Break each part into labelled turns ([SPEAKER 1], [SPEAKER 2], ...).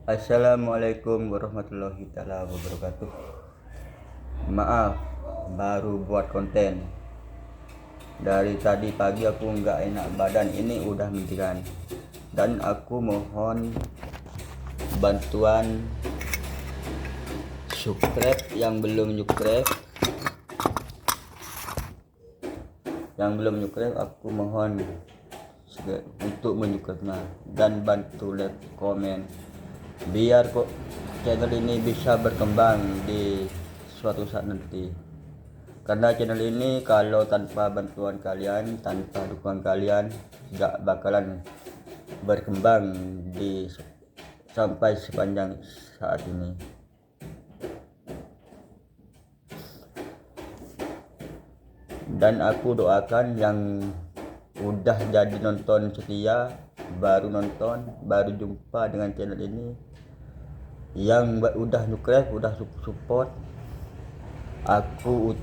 [SPEAKER 1] Assalamualaikum warahmatullahi taala wabarakatuh. Maaf, baru buat konten. Dari tadi pagi aku nggak enak badan, ini udah minggiran. Dan aku mohon bantuan subscribe yang belum subscribe. Aku mohon untuk menyukai dan bantu like, komen, biar kok channel ini bisa berkembang di suatu saat nanti. Karena channel ini kalau tanpa bantuan kalian, tanpa dukungan kalian, gak bakalan berkembang sampai sepanjang saat ini. Dan aku doakan yang udah jadi nonton setia, baru nonton, baru jumpa dengan channel ini, yang udah subscribe, udah support, aku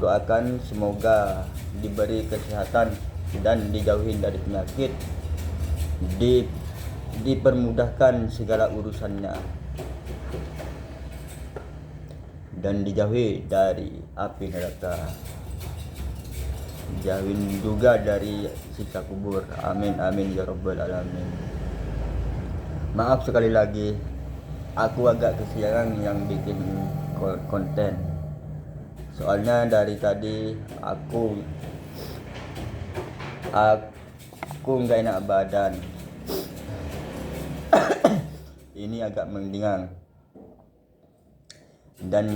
[SPEAKER 1] doakan semoga diberi kesehatan dan dijauhin dari penyakit, dipermudahkan segala urusannya, dan dijauhi dari api neraka, dijauhin juga dari siksa kubur. Amin amin ya rabbal alamin. Maaf sekali lagi, aku agak kesiangan yang bikin konten. Soalnya dari tadi aku nggak enak badan. Ini agak mendingan. Dan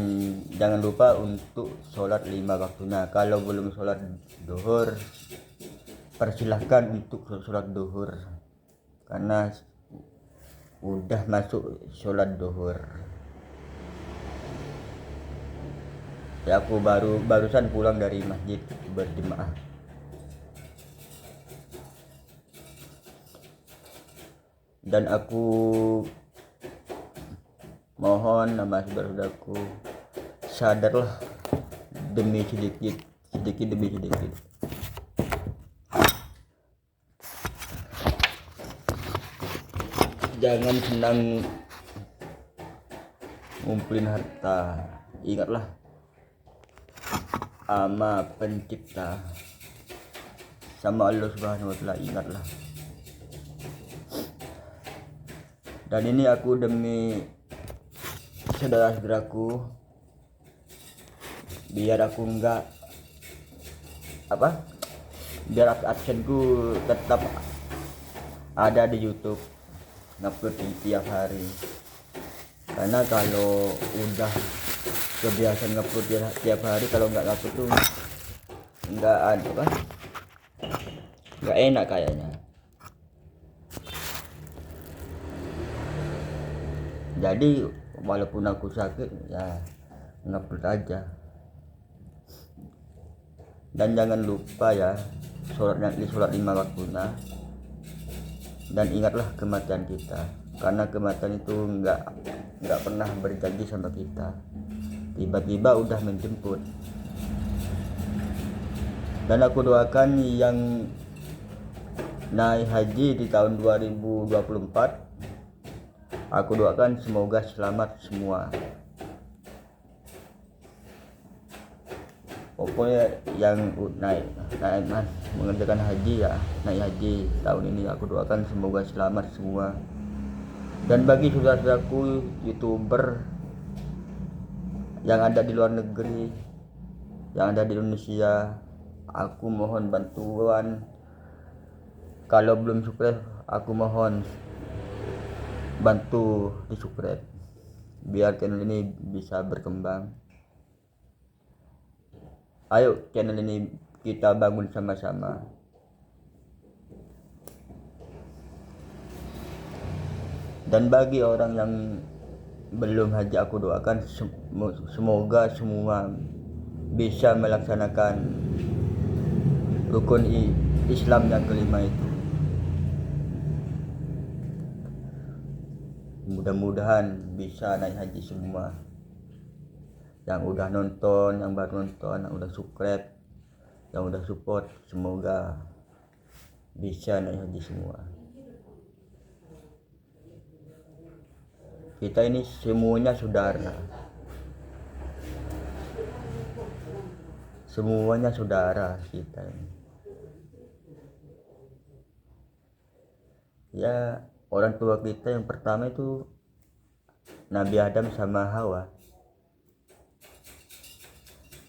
[SPEAKER 1] jangan lupa untuk sholat 5 waktunya. Kalau belum sholat duhur, persilahkan untuk sholat duhur, karena udah masuk sholat duhur. Ya, aku barusan pulang dari masjid berjemaah. Dan aku mohon sama saudaraku, sadarlah demi sedikit demi sedikit. Jangan senang ngumpulin harta. Ingatlah sama pencipta, sama Allah Subhanahu wa taala, ingatlah. Dan ini aku demi saudara-saudaraku, biar aku biar absenku tetap ada di YouTube, ngupload tiap hari. Karena kalau udah kebiasaan ngupload tiap hari, kalau nggak ngupload tuh nggak enak kayaknya. Jadi walaupun aku sakit, ya ngupload aja. Dan jangan lupa ya, sholat 5 waktunya. Dan ingatlah kematian kita, karena kematian itu nggak pernah berjanji sama kita, tiba-tiba udah menjemput. Dan aku doakan yang naik haji di tahun 2024, aku doakan semoga selamat semua. Pokoknya yang naik mengerjakan haji, ya naik haji tahun ini, aku doakan semoga selamat semua. Dan bagi saudara-saudaraku YouTuber yang ada di luar negeri, yang ada di Indonesia, aku mohon bantuan. Kalau belum subscribe, aku mohon bantu di subscribe, biar channel ini bisa berkembang. Ayo channel ini kita bangun sama-sama. Dan bagi orang yang belum haji, aku doakan semoga semua bisa melaksanakan rukun Islam yang kelima itu. Mudah-mudahan bisa naik haji semua. Yang udah nonton, yang baru nonton, yang udah subscribe, yang udah support, semoga bisa naik haji semua. Kita ini semuanya saudara. Semuanya saudara kita ini. Ya, orang tua kita yang pertama itu Nabi Adam sama Hawa.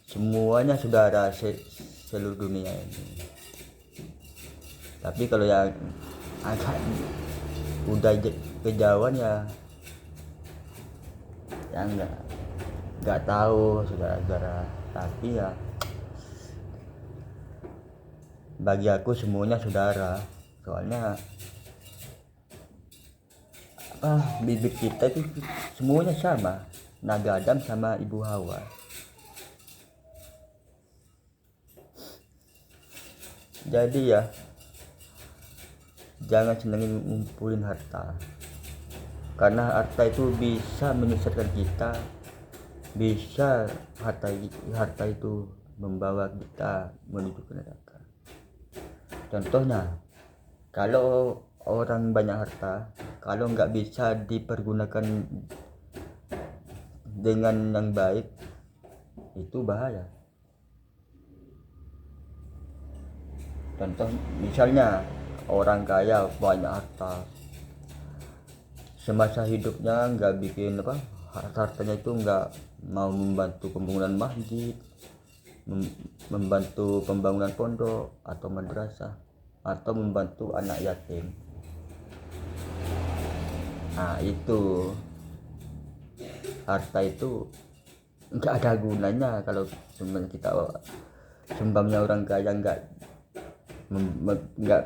[SPEAKER 1] Semuanya saudara seluruh dunia ini. Tapi kalau yang agak udah kejauhan ya nggak tahu saudara-saudara. Tapi ya bagi aku semuanya saudara. Soalnya bibit kita itu semuanya sama, Nabi Adam sama Ibu Hawa. Jadi ya jangan senengin ngumpulin harta, karena harta itu bisa menyesatkan kita, bisa harta itu membawa kita menuju ke neraka. Contohnya, kalau orang banyak harta, kalau nggak bisa dipergunakan dengan yang baik, itu bahaya. Contoh misalnya orang kaya banyak harta, semasa hidupnya nggak bikin hartanya itu nggak mau membantu pembangunan masjid, membantu pembangunan pondok atau madrasah, atau membantu anak yatim. Nah itu harta itu nggak ada gunanya kalau kita sumbangnya orang kaya nggak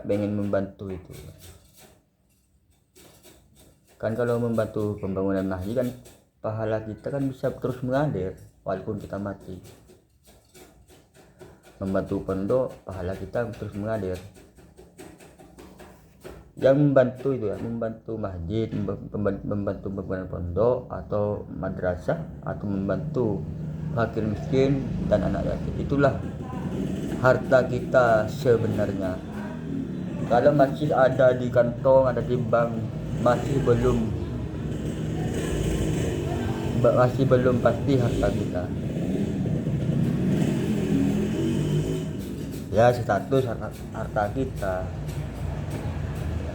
[SPEAKER 1] pengen membantu itu kan. Kalau membantu pembangunan masjid kan pahala kita kan bisa terus mengalir walaupun kita mati. Membantu pondok pahala kita terus mengalir. Yang membantu itu ya, membantu masjid, membantu pembangunan pondok atau madrasah, atau membantu fakir miskin dan anak yatim, itulah harta kita sebenarnya. Kalau masih ada di kantong, ada di bank, masih belum pasti harta kita. Ya status harta kita.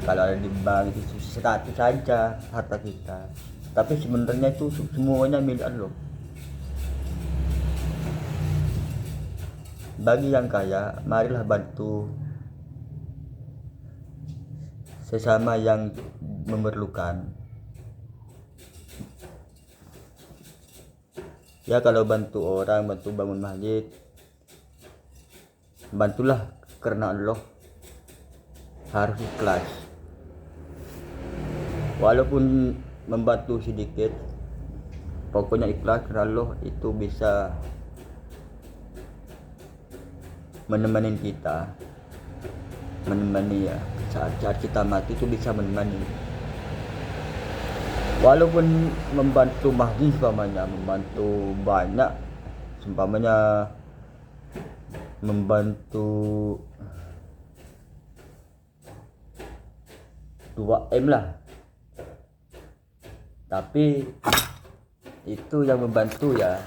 [SPEAKER 1] Kalau ada di bank itu status saja harta kita. Tapi sebenarnya itu semuanya milik Allah. Bagi yang kaya, marilah bantu sesama yang memerlukan. Ya kalau bantu orang, bantu bangun masjid, bantulah karena Allah, harus ikhlas. Walaupun membantu sedikit, pokoknya ikhlas karena Allah, itu bisa menemani kita, ya saat kita mati itu bisa menemani. Walaupun membantu masjid membantu banyak, membantu 2M lah, tapi itu yang membantu ya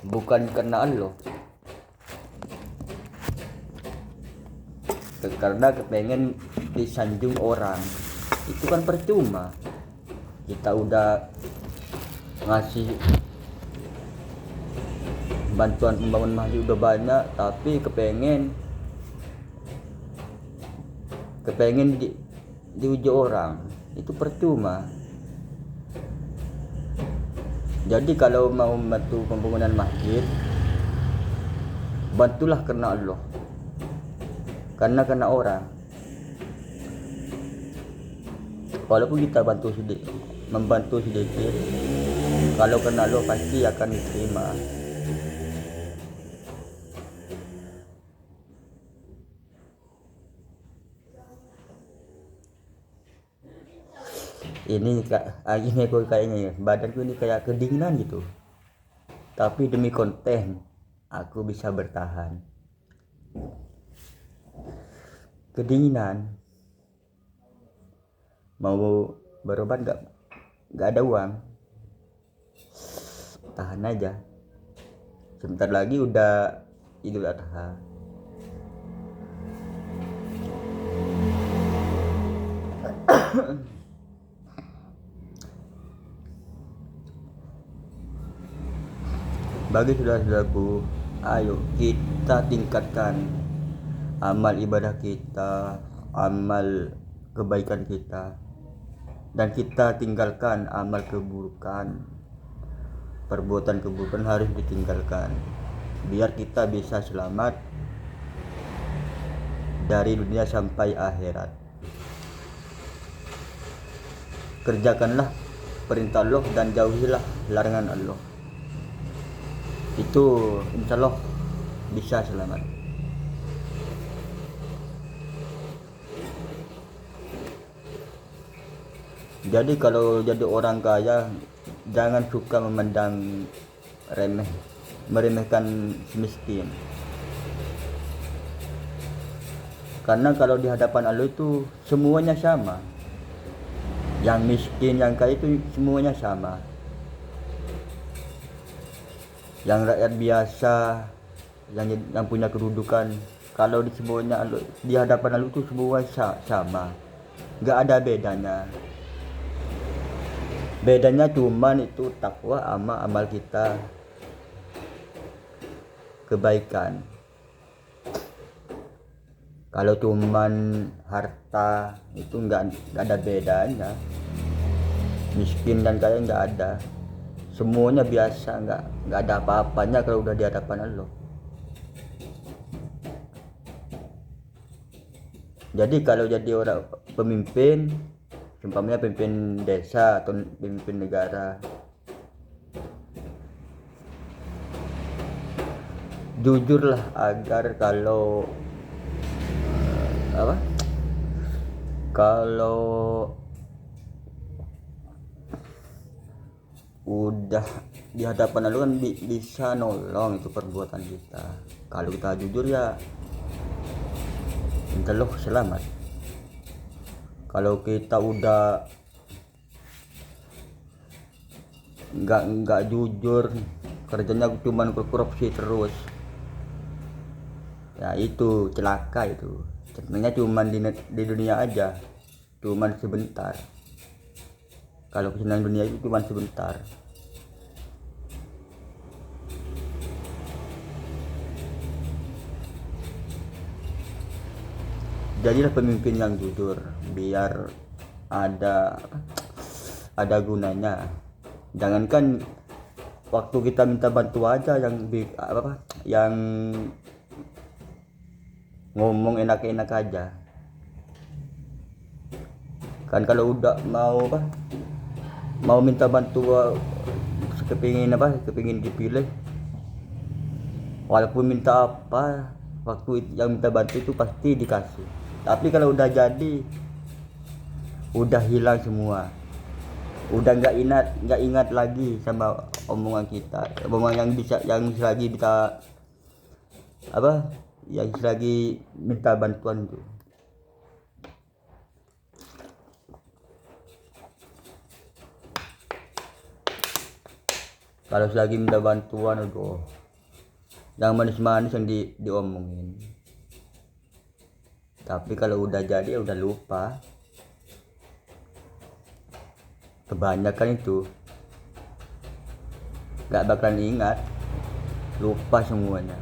[SPEAKER 1] bukan karena Allah, karena kepengen disanjung orang. Itu kan percuma. Kita udah ngasih bantuan pembangunan masjid udah banyak, tapi kepengen diuji orang, itu percuma. Jadi kalau mau membantu pembangunan masjid, bantulah karena Allah, karena orang. Walaupun kita membantu sedikit, kalau karena Allah pasti akan diterima. Ini kayaknya ya, badanku ini kayak kedinginan gitu, tapi demi konten aku bisa bertahan. Kedinginan, mau berobat nggak ada uang, tahan aja, sebentar lagi udah Idul Adha. Bagi saudara-saudaraku, ayo kita tingkatkan amal ibadah kita, amal kebaikan kita, dan kita tinggalkan amal keburukan. Perbuatan keburukan harus ditinggalkan biar kita bisa selamat dari dunia sampai akhirat. Kerjakanlah perintah Allah dan jauhilah larangan Allah. Itu insya Allah bisa selamat. Jadi kalau jadi orang kaya, jangan suka memandang meremehkan si miskin. Karena kalau di hadapan Allah itu semuanya sama. Yang miskin, yang kaya itu semuanya sama. Yang rakyat biasa, yang punya kedudukan, kalau di semuanya di hadapan Allah itu semua sama, nggak ada bedanya. Bedanya cuman itu takwa sama amal kita kebaikan. Kalau cuman harta itu nggak ada bedanya. Miskin dan kaya nggak ada. Semuanya biasa, nggak ada apa-apanya kalau udah di hadapan Allah. Jadi kalau jadi orang pemimpin, umpamanya pemimpin desa atau pemimpin negara, jujurlah agar kalau udah di hadapan Allah kan bisa nolong itu perbuatan kita. Kalau kita jujur ya insya Allah selamat. Kalau kita udah nggak jujur, kerjanya cuman korupsi terus, ya itu celaka. Itu sebenarnya cuman di dunia aja, cuman sebentar. Kalau kesenangan dunia itu cuma sebentar. Jadilah pemimpin yang jujur biar ada gunanya. Jangankan waktu kita minta bantu aja yang ngomong enak-enak aja. Kan kalau udah mau minta bantu kepingin dipilih, walaupun minta apa, waktu yang minta bantu itu pasti dikasih. Tapi kalau udah jadi, udah hilang semua, udah nggak ingat lagi sama omongan kita, omongan yang selagi minta bantuan itu. Kalau selagi minta bantuan itu yang manis-manis yang diomongin. Tapi kalau udah jadi udah lupa. Kebanyakan itu gak bakalan ingat, lupa semuanya.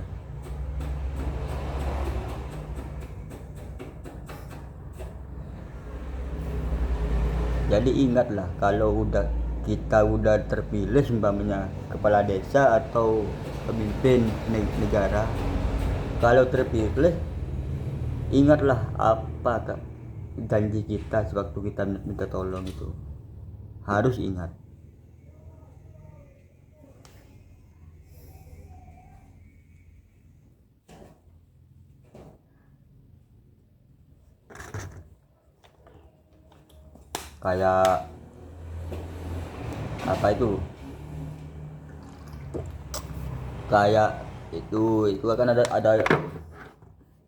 [SPEAKER 1] Jadi ingatlah, kalau kita udah terpilih umpamanya kepala desa atau pemimpin negara, kalau terpilih ingatlah apa janji kita sewaktu kita minta tolong, itu harus ingat. Kayak apa itu, kayak itu kan ada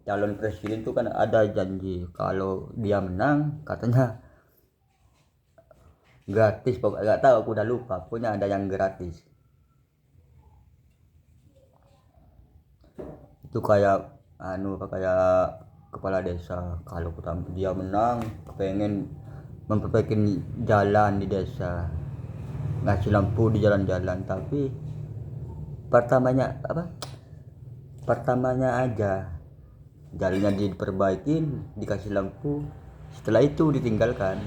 [SPEAKER 1] calon presiden itu kan ada janji kalau dia menang katanya gratis, pokoknya nggak tahu, aku udah lupa, pokoknya ada yang gratis. itu kayak kayak kepala desa. Kalau dia menang pengen memperbaiki jalan di desa, ngasih lampu di jalan-jalan, tapi pertamanya aja jalannya diperbaikin, dikasih lampu, setelah itu ditinggalkan.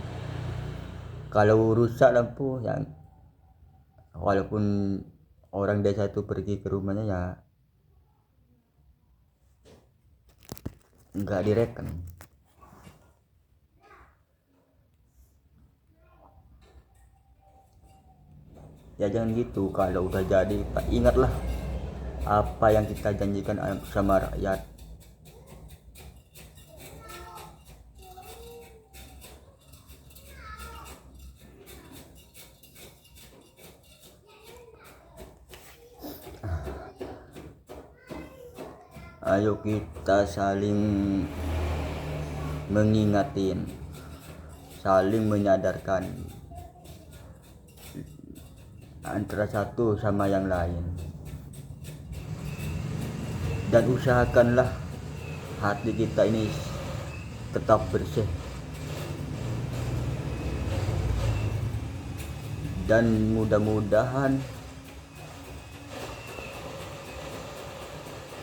[SPEAKER 1] Kalau rusak lampu ya, walaupun orang desa itu pergi ke rumahnya ya nggak direken. Ya jangan gitu. Kalau udah jadi, ingatlah apa yang kita janjikan sama rakyat. Ayo kita saling mengingatin, saling menyadarkan antara satu sama yang lain, dan usahakanlah hati kita ini tetap bersih, dan mudah-mudahan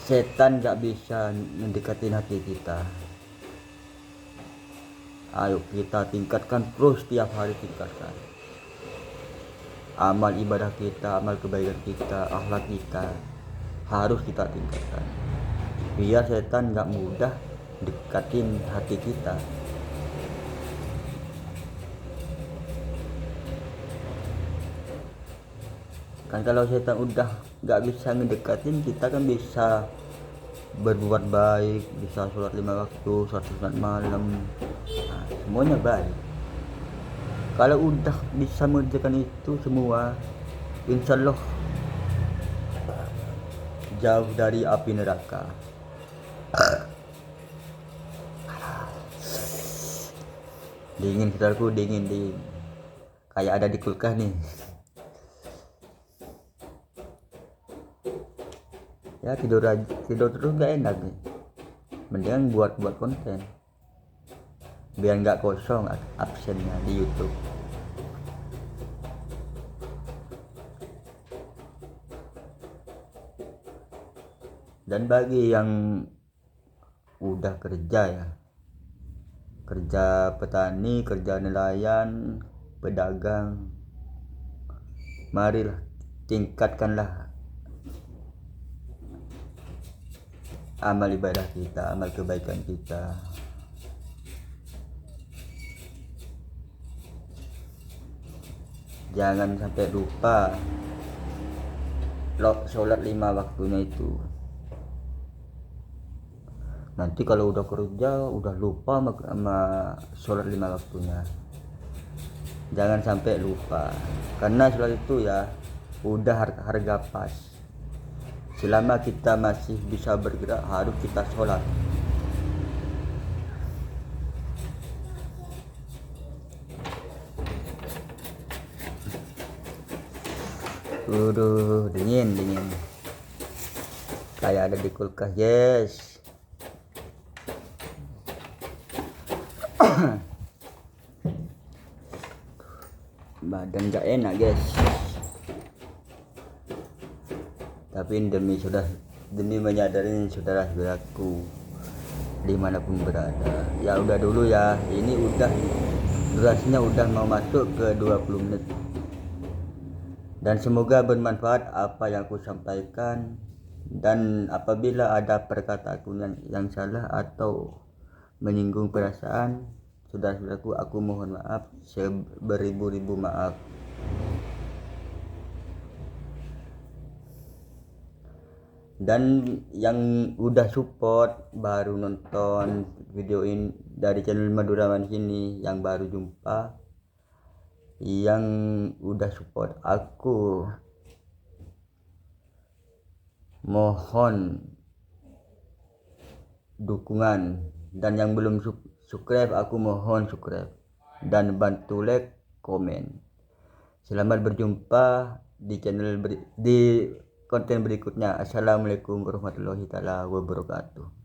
[SPEAKER 1] setan gak bisa mendekati hati kita. Ayo kita tingkatkan terus, tiap hari tingkatkan amal ibadah kita, amal kebaikan kita, akhlak kita harus kita tingkatkan biar setan gak mudah dekatin hati kita. Kan kalau setan udah gak bisa ngedekatin kita, kan bisa berbuat baik, bisa sholat 5 waktu, sholat sunat malam, semuanya baik. Kalau udah bisa mengerjakan itu semua, insya Allah jauh dari api neraka. Dingin saudaraku, dingin kayak ada di kulkas nih. Ya tidur terus gak enak nih. Mendingan buat konten biar nggak kosong absennya di YouTube. Dan bagi yang udah kerja kerja petani, kerja nelayan, pedagang, marilah tingkatkanlah amal ibadah kita, amal kebaikan kita. Jangan sampai lupa sholat 5 waktunya itu. Nanti kalau udah kerja udah lupa sama sholat 5 waktunya. Jangan sampai lupa, karena sholat itu ya udah harga pas. Selama kita masih bisa bergerak, harus kita sholat. Dingin kayak ada di kulkas, yes. Badan gak enak guys, tapi demi menyadari saudara-saudaraku dimanapun berada. Ya udah dulu ya, ini udah durasinya udah mau masuk ke 20 menit, dan semoga bermanfaat apa yang aku sampaikan. Dan apabila ada perkataanku yang salah atau menyinggung perasaan saudara-saudaraku, aku mohon maaf seberibu-ribu maaf. Dan yang udah support, baru nonton video ini dari channel Madura Manis ini, yang baru jumpa, yang udah support aku, mohon dukungan. Dan yang belum subscribe, aku mohon subscribe dan bantu like, komen. Selamat berjumpa di channel di konten berikutnya. Assalamualaikum warahmatullahi taala wabarakatuh.